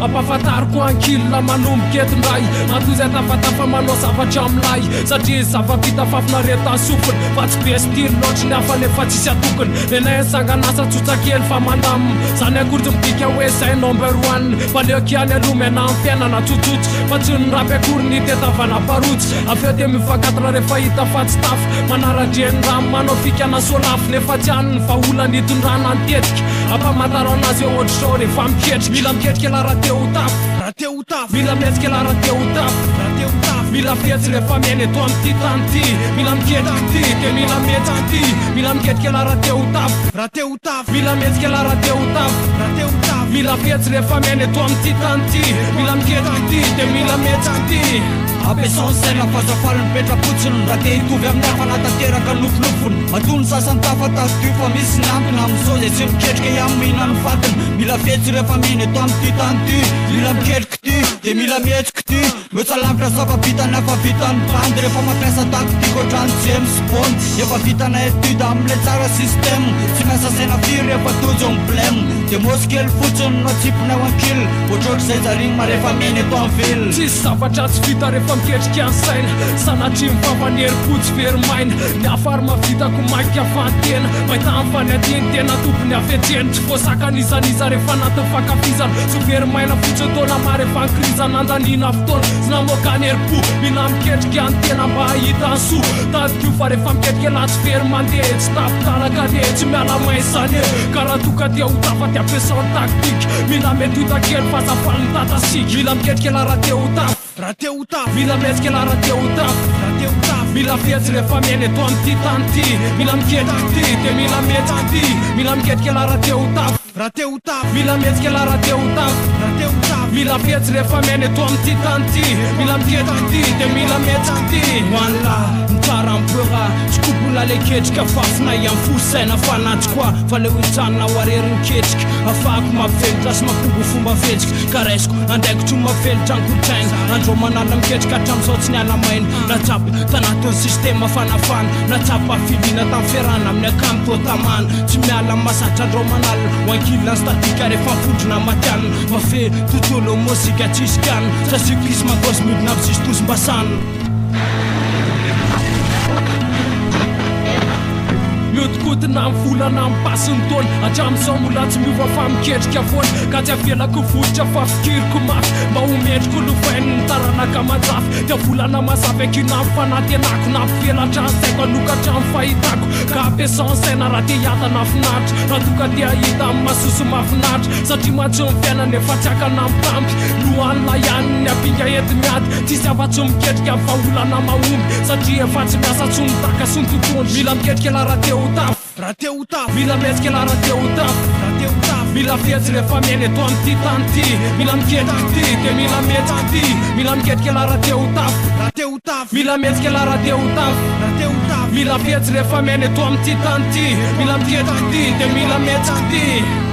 ampahafantariko ankily la manomboky etin-dray atozy atafatapa manao zavatra amilay satria zavavita fafinareta sofiny fa tsy be stily loatra ny hafa nefa tsisy atokony nenay sanganasa tsotsakely fa mandam zany akoritsy mibika hoe zay number 1 paleokiany aloha mena amin'ny fiainana tsotsotsy fa tsy ny rapy-akory ny tetavana barotsy aveo dia mivakatana rehefa hita fa tsy tafy manaradreny rano manao fikana solafy nefa tsy any ny vaolany hitondrana antetika ampamataro anazy eo ohatra zao rehefa miketrika mila miketrika la raha teo tafy mila mihetsika la raha teo tafy mila fetsy rehefa miaina eto amin'ity tany ty mila miketrika ty dia mila mihetsika ty mila miketrika la raha teo tafy mila mihetsika la raha teo tafy mila fetsy rehefa miaina eto amin'ity tany ty mila miketrika ty dia mila mihetsika ty ampiasaony saina fazafaly mipetrapotsiny raha te hitovy amin'ny hafa natateraka nofinofony matony sasany tafatazotio fa misy nampina amin'izao zay tsy miketrika iamina ny fatiny mila fetsy rehefa miaina eto amin'ity tany ty mila miketrika ty dia mila mihetsika ty metsalavitra zava-bitany afa vitany bandy rehefa mampiasa taktiky ohatrany james bond efa vitana etude amin'ilay tsara système tsy miasa saina firy rehefa tojo amin'ny blème dia moskely fotsiny no tsipona ao ankily ohatroatra zay zarigny marehefa miaina eto amin'ny ville tsisy zavatra tsy vita rehefa miketrika any saina sanatry mifampanery-potsy verimaina ny afary mavitako maika afahantena mahita amin'ny faniadiny tena tompony afetseny tsy voasakanizaniza rehefa anatin'ny fankafizana sy verimaina fotsiny taona marehefa nkirizana andanina fotoana sy namoakany herim-po mila miketrika any tena mba hahita ny soa tadikio fa rehefa miketrika latsy very mandeha tsy tafitaraka le tsy miala maizany e karaha toka dia ho tafaty ampiasaony taktika mila mety hotakely fa zafaly ny tatasika mila miketrika la raha teo tafy mila mihetsika la raha teo tafy mila fetsy rehefa miaina eto amin'ity tany ty mila miketrika ty dia mila mihetsika ty mila miketrika la raha teo tafy mila mihetsika la raha teo tafy mila fetsy rehefa miaina eto amin'ity tany ty mila miketrika ty dia mila mihetsika ty hoanla mitsara mipera tsy kopola le ketrika fafina iamy fosaina fanatsy koa fa le hoitsanona ho arery miketrika afahako mavelitra sy makombo fomba vetsika ka raisiko andraiko tsy mavelitra ankotsaina andro manala miketrika hatram'izao tsy niala maina natsapy tanatin'ny systema fanafana natsapy afilina tamin'ny fiarana amin'ny akamy to tamana tsy miala masatra andro manala ho ankilina statika rehefa fodrina matianina mafe tontolo mozika tsisikana sa cyklisme gosy midina amin'ny sistosim-basana miotokotina amin'ny volana amin'ny pasiny taona hatram'izao mbola tsy miova fa miketrika foana ka tsy avelako vohitra fa fikiriko mafy mba homendriko lovainy ny taranaka manjafy dia volana mazavy akina amin'ny fanatenako na mpivelatra ansaiko anokatra amin'ny fahitako ka ampiasaony saina raha te hiatana finaritra raha toka te hahita amin'ny masoso mafinaritra satria matsy ny fiainana efa tsy akana amin'ny tampy lohanina ihany ny apinga ety miady tsisy afa-tsy miketrika amin'ny vaholana mahomby satria efa tsy miasa tsy mitaka sy ny tontondro mila miketrika la raha teo tafy mila mihetsika la raha teo tafy mila fetsy rehefa miaina eto amin'ity tany ty mila miketrika ty dia mila mihetsika ty mila miketrika la raha teo tafy mila mihetsika la raha teo tafy mila fetsy rehefa miaina eto amin'ity tany ty mila miketrika ty dia mila mihetsika ty